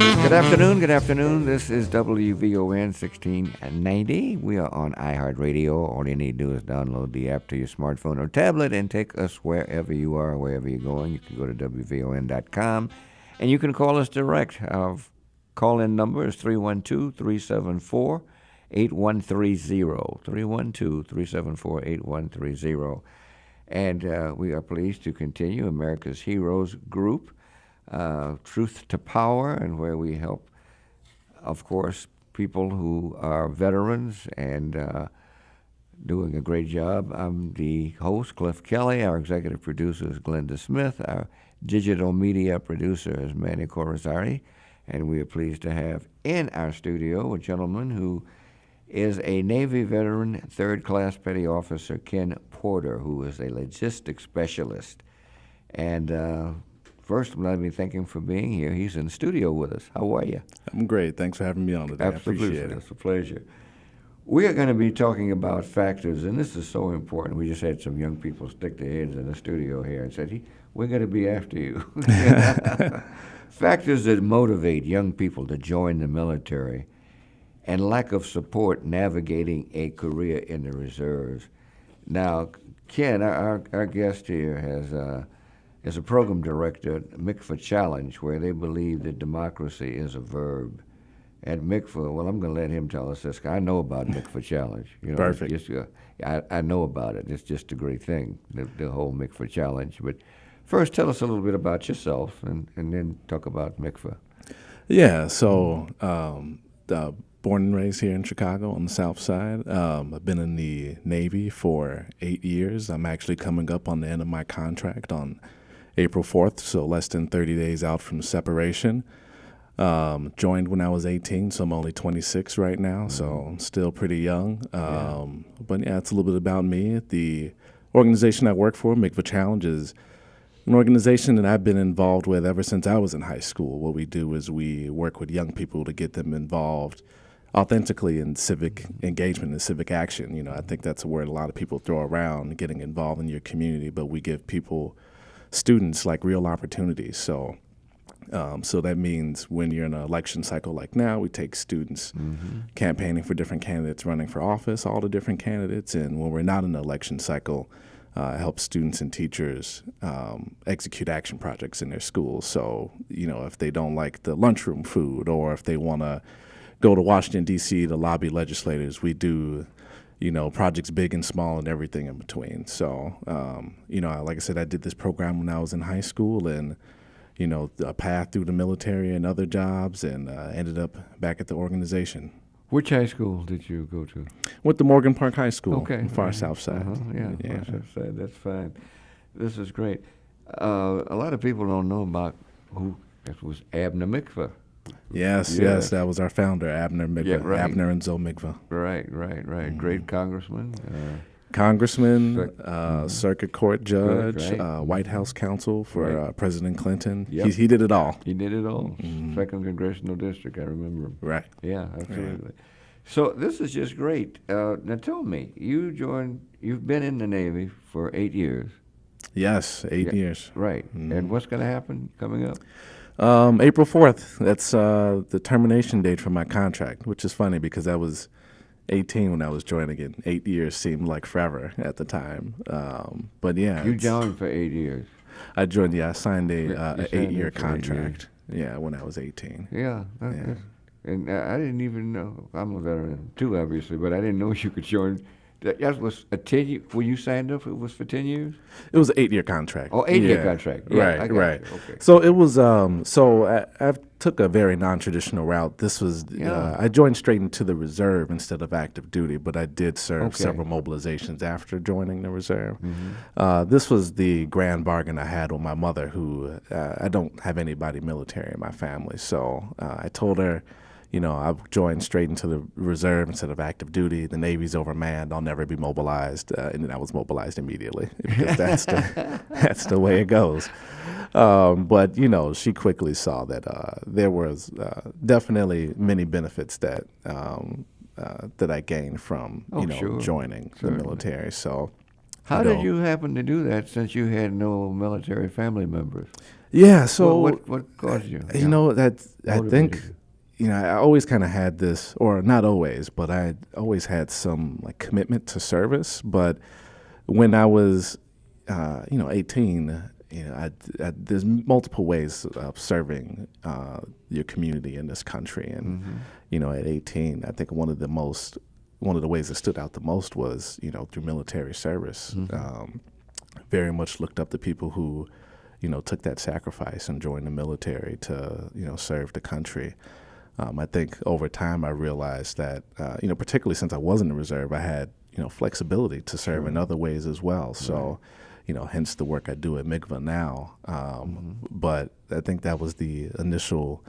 Good afternoon. Good afternoon. This is WVON 1690. We are on iHeartRadio. All you need to do is download the app to your smartphone or tablet and take us wherever you are, wherever you're going. You can go to WVON.com and you can call us direct. Our call-in number is 312-374-8130. 312-374-8130. And we are pleased to continue America's Heroes Group. Truth to Power, and where we help, of course, people who are veterans and doing a great job. I'm the host, Cliff Kelly. Our executive producer is Glenda Smith. Our digital media producer is Manny Corazari. And we are pleased to have in our studio a gentleman who is a Navy veteran, third-class petty officer, Ken Porter, who is a logistics specialist. And first, let me thank him for being here. He's in the studio with us. How are you? I'm great. Thanks for having me on today. Absolutely. I appreciate it. It's a pleasure. We are going to be talking about factors, and this is so important. We just had some young people stick their heads in the studio here and said, we're going to be after you. Factors that motivate young people to join the military and lack of support navigating a career in the reserves. Now, Ken, our guest here is a program director at MICFA Challenge, where they believe that democracy is a verb. At MICFA, well, I'm going to let him tell us this. I know about MICFA Challenge. Perfect. I know about it. It's just a great thing, the whole MICFA Challenge. But first, tell us a little bit about yourself, and then talk about MICFA. Yeah, so born and raised here in Chicago on the South Side. I've been in the Navy for 8 years. I'm actually coming up on the end of my contract on April 4th, so less than 30 days out from separation. Joined when I was 18, so I'm only 26 right now, so I'm still pretty young. But yeah, it's a little bit about me. The organization I work for, MICFA Challenge, is an organization that I've been involved with ever since I was in high school. What we do is we work with young people to get them involved authentically in civic engagement and civic action. I think that's a word a lot of people throw around, getting involved in your community, but we give students like real opportunities. So that means when you're in an election cycle like now, we take students campaigning for different candidates, running for office, all the different candidates. And when we're not in an election cycle, help students and teachers execute action projects in their schools. So, if they don't like the lunchroom food, or if they want to go to Washington, D.C. to lobby legislators, we do projects big and small and everything in between. So, like I said, I did this program when I was in high school, and, a path through the military and other jobs, and ended up back at the organization. Which high school did you go to? Went to Morgan Park High School, okay. Far South Side. Far South Side. That's fine. This is great. A lot of people don't know about who that was Abner MICFA. Yes, that was our founder, Abner MICFA, Yeah, right. Abner and Zoe MICFA. Right. Great congressman. Circuit Court judge, right. White House counsel for President Clinton. Yep. He did it all. He did it all. Second Congressional District, I remember him. Right. Yeah, absolutely. Right. So this is just great. Now tell me, you've been in the Navy for 8 years. Yes, 8 years. Right. And what's going to happen coming up? April 4th. That's the termination date for my contract, which is funny because I was 18 when I was joining it. 8 years seemed like forever at the time. But yeah. You joined for 8 years. I joined, I signed a 8-year contract. Yeah, when I was 18. Yeah. And I didn't even know. I'm a veteran too, obviously, but I didn't know you could join. That was a 10 year. When you signed up, it was for 10 years. It was an 8-year contract. Oh, 8-year contract. Yeah, right. Okay. So it was. I took a very non-traditional route. This was. I joined straight into the reserve instead of active duty, but I did serve several mobilizations after joining the reserve. This was the grand bargain I had with my mother, who I don't have anybody military in my family. So I told her, I joined straight into the reserve instead of active duty. The Navy's overmanned. I'll never be mobilized. And then I was mobilized immediately because that's the way it goes. But, she quickly saw that there was definitely many benefits that I gained from, joining the military. So How did you happen to do that since you had no military family members? Yeah, so What caused you? you know that I Motivated think I always kind of had this, or not always, but I always had some like commitment to service. But when I was 18, there's multiple ways of serving your community in this country, and at 18, I think one of the ways that stood out the most was through military service. Very much looked up to people who took that sacrifice and joined the military to serve the country. I think over time I realized that particularly since I was in the reserve, I had flexibility to serve in other ways as well. So hence the work I do at MIGVA now. But I think that was the initial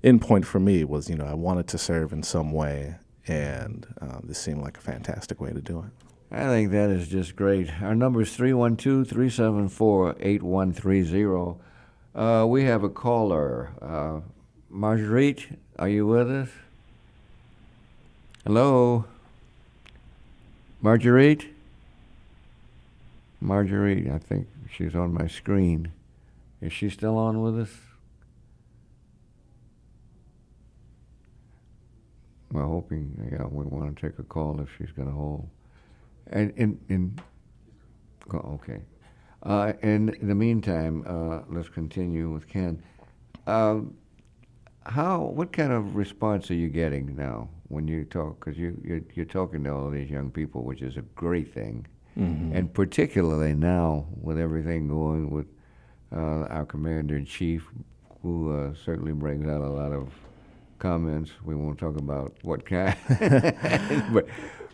endpoint for me was, I wanted to serve in some way, and this seemed like a fantastic way to do it. I think that is just great. Our number is 312-374-8130. We have a caller. Marguerite, are you with us? Hello? Marguerite? Marguerite, I think she's on my screen. Is she still on with us? We're hoping, we want to take a call if she's going to hold. And okay. In the meantime, let's continue with Ken. What kind of response are you getting now when you talk? Because you're talking to all these young people, which is a great thing. And particularly now with everything going with our commander-in-chief, who certainly brings out a lot of comments. We won't talk about what kind, but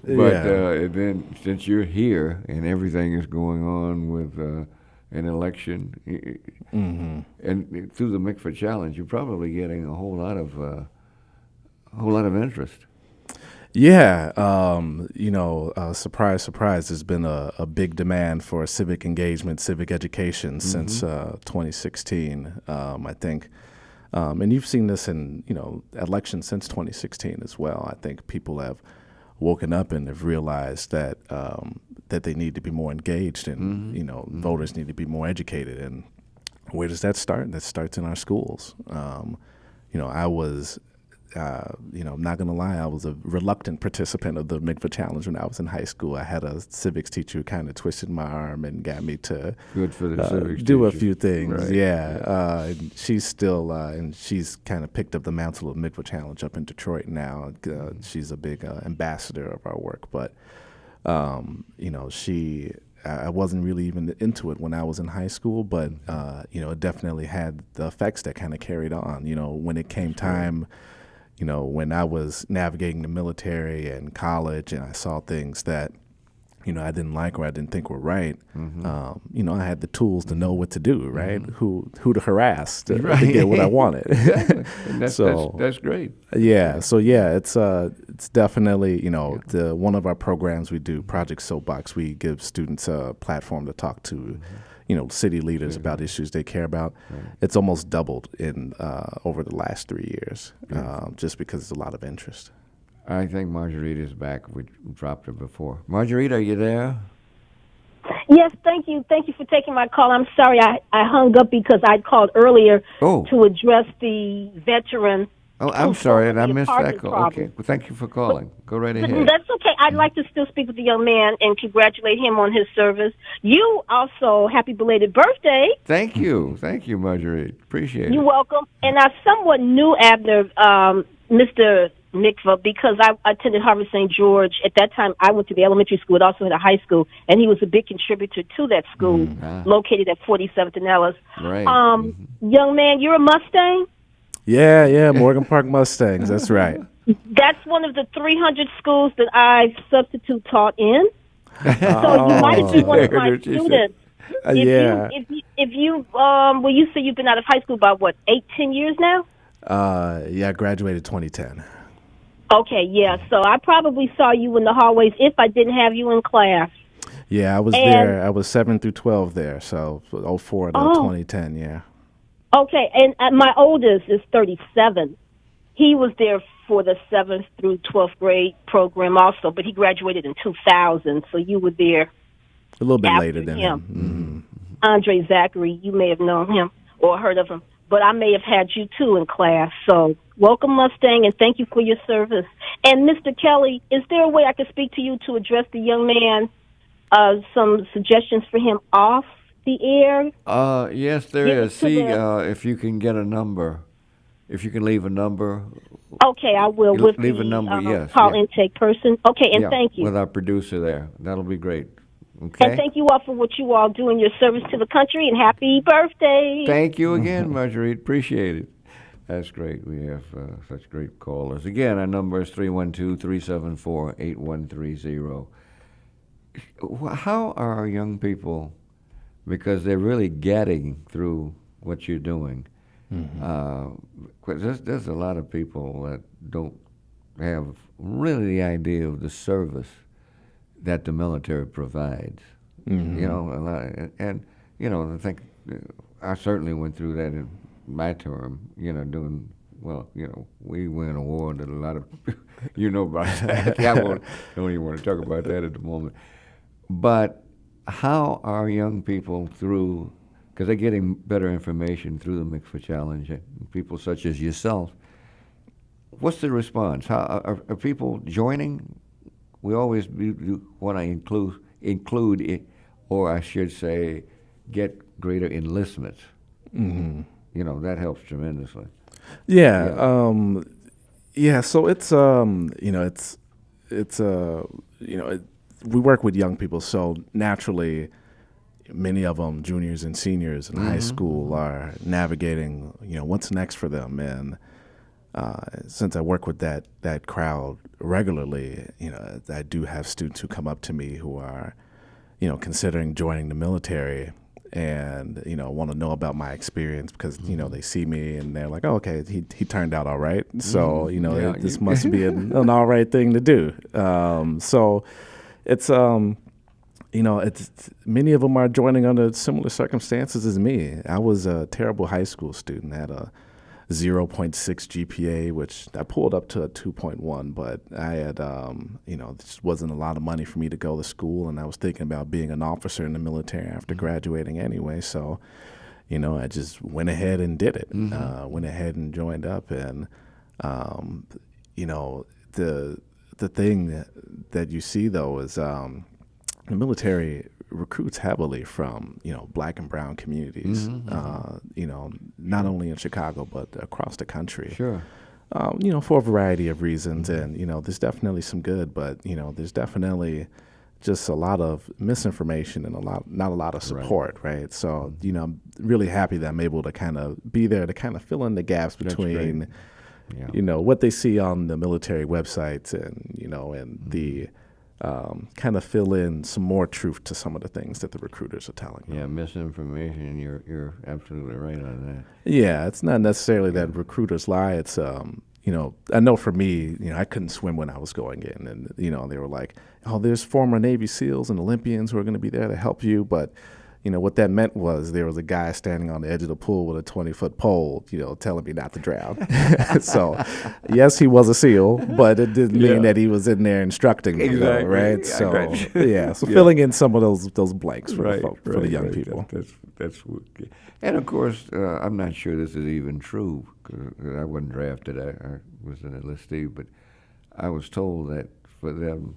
then since you're here and everything is going on with an election, and through the MIGVA Challenge, you're probably getting a whole lot of interest. Yeah, surprise, surprise, there's been a big demand for civic engagement, civic education since 2016, I think. And you've seen this in, elections since 2016 as well. I think people have woken up and have realized that that they need to be more engaged, and, voters need to be more educated. And where does that start? That starts in our schools. I was I'm not going to lie, I was a reluctant participant of the MIGVA Challenge when I was in high school. I had a civics teacher who kind of twisted my arm and got me to Good for the civics do a teacher. few things. Right. Yeah, and she's still, and she's kind of picked up the mantle of MIGVA Challenge up in Detroit now. She's a big ambassador of our work, but I wasn't really even into it when I was in high school, but it definitely had the effects that kind of carried on. When it came time, when I was navigating the military and college, and I saw things that I didn't like or I didn't think were right, I had the tools to know what to do, right? Who to harass to get what I wanted. Exactly. And that's great. Yeah. So it's definitely one of our programs we do, Project Soapbox. We give students a platform to talk to, city leaders about issues they care about. Right. It's almost doubled in over the last 3 years, just because there's a lot of interest. I think Marguerite is back. We dropped her before. Marguerite, are you there? Yes, thank you. Thank you for taking my call. I'm sorry I hung up because I called earlier to address the veteran. Oh, I'm sorry, and I missed that call. Problem. Okay, well, thank you for calling. Go right ahead. That's okay. I'd like to still speak with the young man and congratulate him on his service. You also, happy belated birthday. Thank you, Marguerite. Appreciate it. You're welcome. And I somewhat knew Abner, Mr. MIGVA, because I attended Harvard St. George. At that time, I went to the elementary school. It also had a high school, and he was a big contributor to that school, located at 47th and Ellis. Right. Young man, you're a Mustang? Yeah, Morgan Park Mustangs. That's right. That's one of the 300 schools that I substitute taught in. So you might be one of my students. If you well, you say you've been out of high school about 10 years now? I graduated 2010. Okay, yeah. So I probably saw you in the hallways if I didn't have you in class. Yeah, I was there. I was 7 through 12 there, so 04 to 2010, yeah. Okay, and my oldest is 37. He was there for the 7th through 12th grade program also, but he graduated in 2000, so you were there A little bit after later than him. Andre Zachary, you may have known him or heard of him, but I may have had you too in class. So welcome, Mustang, and thank you for your service. And Mr. Kelly, is there a way I could speak to you to address the young man? Some suggestions for him off the air? Yes, there Give it is. to See the- if you can get a number. If you can leave a number. Okay, I will with Leave the a number, yes, call yeah. intake person. Okay, and Yeah, thank you. with our producer there. That'll be great. Okay. And thank you all for what you all do in your service to the country, and happy birthday. Thank you again, Marguerite. Appreciate it. That's great. We have such great callers. Again, our number is 312-374-8130. How are our young people, because they're really getting through what you're doing, 'cause there's a lot of people that don't have really the idea of the service that the military provides. You know, a lot, and you know, I think I certainly went through that in my term. You know, doing well. You know, we went a war that a lot of you know about that. I don't even want to talk about that at the moment. But how are young people through? Because they're getting better information through the Mikva Challenge, and people such as yourself. What's the response? How are people joining? We always want to include it, or I should say, get greater enlistments. You know, that helps tremendously. Yeah. So it's you know, we work with young people, so naturally, many of them, juniors and seniors in high school, are navigating, you know, what's next for them. And since I work with that crowd regularly, you know, I do have students who come up to me who are, you know, considering joining the military, and you know, want to know about my experience because you know, they see me and they're like, oh, okay, he turned out all right, so you know, Yeah. this must be an all right thing to do. So it's you know, it's many of them are joining under similar circumstances as me. I was a terrible high school student. I had a 0.6 GPA, which I pulled up to a 2.1, but I had, you know, just wasn't a lot of money for me to go to school, and I was thinking about being an officer in the military after graduating anyway. So, you know, I just went ahead and did it. Went ahead and joined up, and you know, the thing that you see though is the military recruits heavily from, you know, black and brown communities, you know, not only in Chicago, but across the country. Sure. You know, for a variety of reasons. And, you know, there's definitely some good, but, you know, there's definitely just a lot of misinformation and not a lot of support, right? So, you know, I'm really happy that I'm able to kind of be there to kind of fill in the gaps between, you know, what they see on the military websites and, you know, and the kind of fill in some more truth to some of the things that the recruiters are telling them. Yeah, misinformation. You're absolutely right on that. Yeah, it's not necessarily that recruiters lie. It's you know, I know for me, you know, I couldn't swim when I was going in, and you know, they were like, "Oh, there's former Navy SEALs and Olympians who are going to be there to help you," but you know, what that meant was there was a guy standing on the edge of the pool with a 20-foot pole, you know, telling me not to drown. So, yes, he was a SEAL, but it didn't mean that he was in there instructing me, though, Exactly. right? I So, got you. yeah, so filling in some of those blanks for the young people. That's and of course, I'm not sure this is even true because I wasn't drafted. I was an enlistee, but I was told that for them,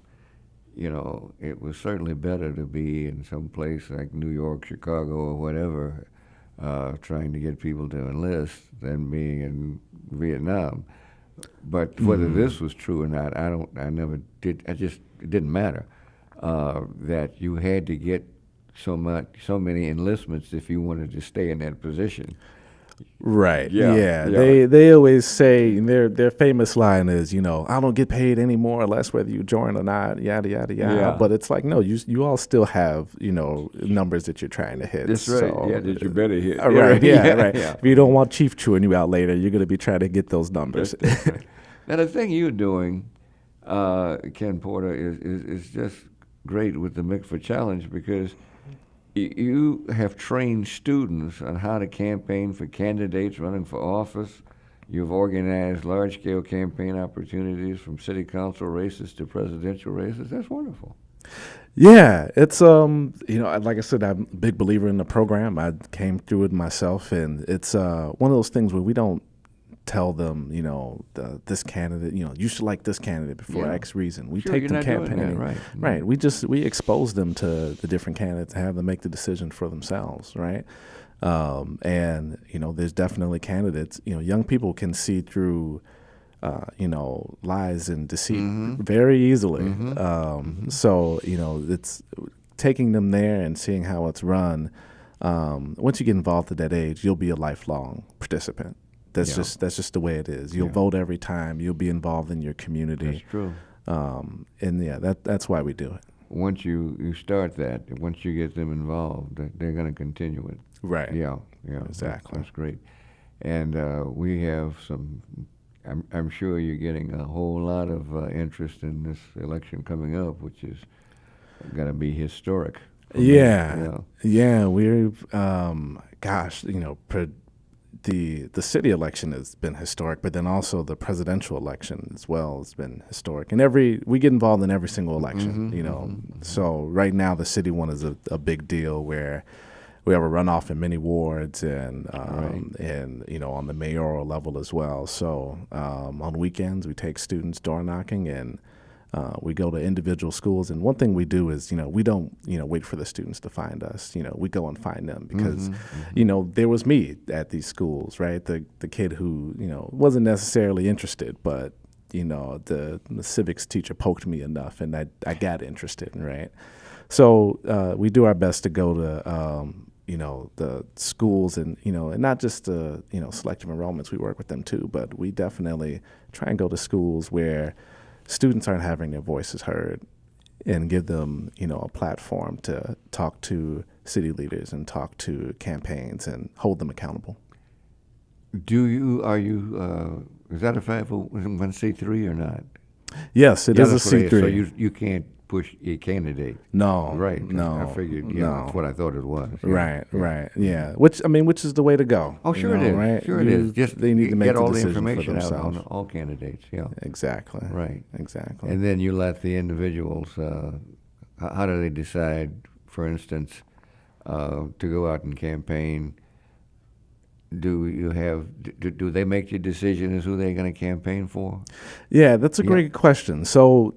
you know, it was certainly better to be in some place like New York, Chicago, or whatever, trying to get people to enlist than being in Vietnam. But whether this was true or not, I never did. It didn't matter that you had to get so many enlistments if you wanted to stay in that position. Right. Yeah, Yeah. yeah. They always say their famous line is, you know, I don't get paid any more or less whether you join or not, yada yada yada. Yeah. But it's like, no, you all still have, you know, numbers that you're trying to hit. That's right. So, Yeah, that you better hit. right. Yeah. Right. Yeah. If you don't want Chief chewing you out later, you're going to be trying to get those numbers. That's right. Now the thing you're doing, Ken Porter, is just great with the Mikva Challenge because you have trained students on how to campaign for candidates running for office. You've organized large-scale campaign opportunities from city council races to presidential races. That's wonderful. Yeah, it's like I said, I'm a big believer in the program. I came through it myself, and it's one of those things where we don't tell them, this candidate, you should like this candidate before Yeah. X reason. We Sure, take you're them not doing that, campaigning, right. right? We expose them to the different candidates, have them make the decision for themselves, right? And there's definitely candidates. Young people can see through lies and deceit very easily. So, it's taking them there and seeing how it's run. Once you get involved at that age, you'll be a lifelong participant. That's just the way it is. You'll vote every time. You'll be involved in your community. That's true. And yeah, that's why we do it. Once you start that, once you get them involved, they're going to continue it. Right. Yeah. Exactly. That's great. And we have some. I'm sure you're getting a whole lot of interest in this election coming up, which is going to be historic. Yeah. We're the city election has been historic, but then also the presidential election as well has been historic. And we get involved in every single election, So right now the city one is a big deal where we have a runoff in many wards and on the mayoral level as well. So on weekends we take students door knocking and we go to individual schools, and one thing we do is, we don't, wait for the students to find us. We go and find them because, there was me at these schools, right? The kid who, wasn't necessarily interested, but, the civics teacher poked me enough and I got interested, right? So we do our best to go to, the schools and, and not just the, selective enrollments, we work with them too, but we definitely try and go to schools where students aren't having their voices heard and give them, a platform to talk to city leaders and talk to campaigns and hold them accountable. Are you, is that a 501c3 or not? Yes, it is a C3. So you can't push a candidate. No. Right. No. I figured, no. That's what I thought it was. Right. Yeah. Which is the way to go. Oh, sure it is. Right? Sure it is. Just they need to make get the all the decision information for out on themselves. all candidates. Yeah. Exactly. Right. Exactly. And then you let the individuals. How do they decide, for instance, to go out and campaign? Do they make the decision as who they're going to campaign for? Yeah, that's a great question. So,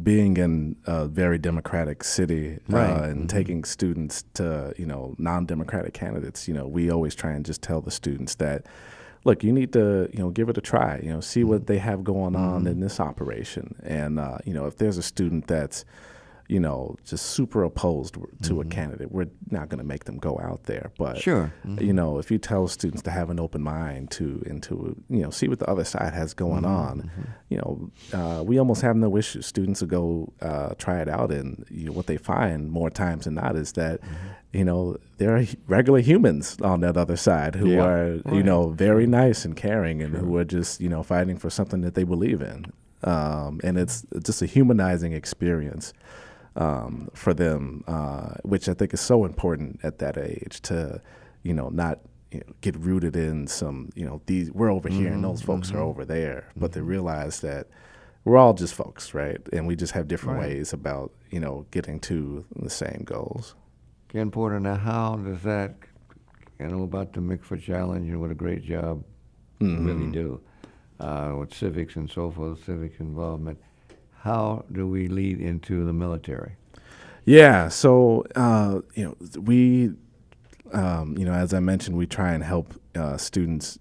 being in a very democratic city and taking students to, non-democratic candidates, we always try and just tell the students that, look, you need to, give it a try, see what they have going on in this operation. And, if there's a student that's, just super opposed to a candidate, we're not going to make them go out there. But sure, if you tell students to have an open mind to see what the other side has going on, we almost have no issues. Students will go try it out, and what they find more times than not is that there are regular humans on that other side who are very nice and caring, and who are just fighting for something that they believe in, and it's just a humanizing experience. For them, which I think is so important at that age to, not get rooted in some, we're over here and those folks are over there, but to realize that we're all just folks, right? And we just have different ways about, getting to the same goals. Ken Porter, now how does that, about the MICFA Challenge and what a great job you really do with civics and so forth, civic involvement. How do we lead into the military? Yeah, so we, as I mentioned, we try and help students,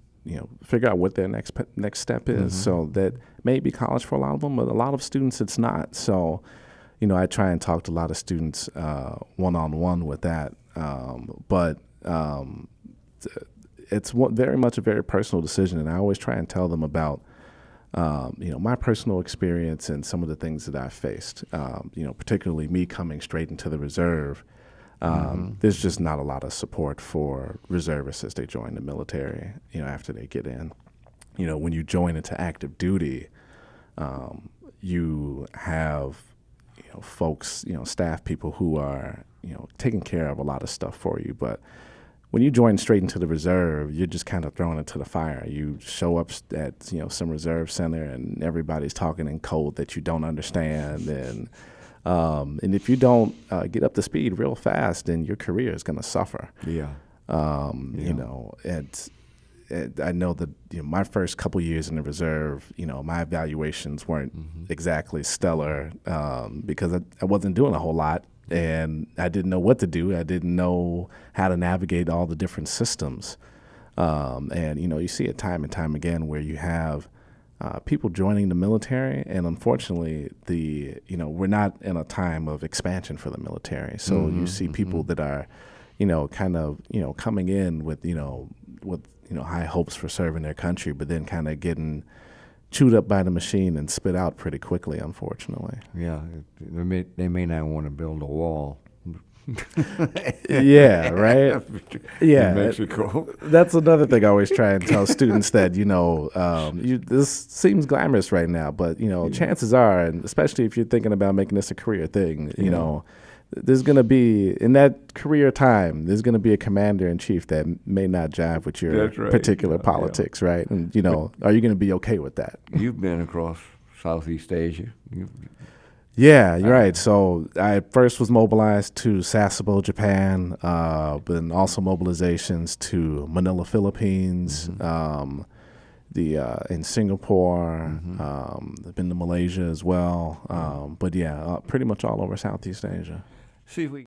figure out what their next step is. So that may be college for a lot of them, but a lot of students it's not. So, I try and talk to a lot of students one-on-one with that. But it's very much a very personal decision, and I always try and tell them about my personal experience and some of the things that I've faced, particularly me coming straight into the reserve. There's just not a lot of support for reservists as they join the military, after they get in. When you join into active duty, you have, folks, staff people who are, taking care of a lot of stuff for you. But when you join straight into the reserve, you're just kind of thrown into the fire. You show up at some reserve center, and everybody's talking in code that you don't understand, and And if you don't get up to speed real fast, then your career is going to suffer. Yeah. You know, and I know that my first couple years in the reserve, my evaluations weren't exactly stellar because I wasn't doing a whole lot, and I didn't know what to do. I didn't know how to navigate all the different systems. And you see it time and time again where you have people joining the military, and unfortunately, we're not in a time of expansion for the military. So you see people that are, kind of, coming in with high hopes for serving their country, but then kind of getting chewed up by the machine and spit out pretty quickly, unfortunately. Yeah. They may not want to build a wall. Yeah, right. Yeah, In Mexico. that's another thing I always try and tell students that this seems glamorous right now, but chances are, and especially if you're thinking about making this a career thing, there's going to be in that career time, there's going to be a commander in chief that may not jive with your That's right. particular Yeah, politics, right? And are you going to be okay with that? You've been across Southeast Asia. Yeah, you're right. So I first was mobilized to Sasebo, Japan, but also mobilizations to Manila, Philippines, in Singapore. I've been to Malaysia as well. But yeah, pretty much all over Southeast Asia. See if we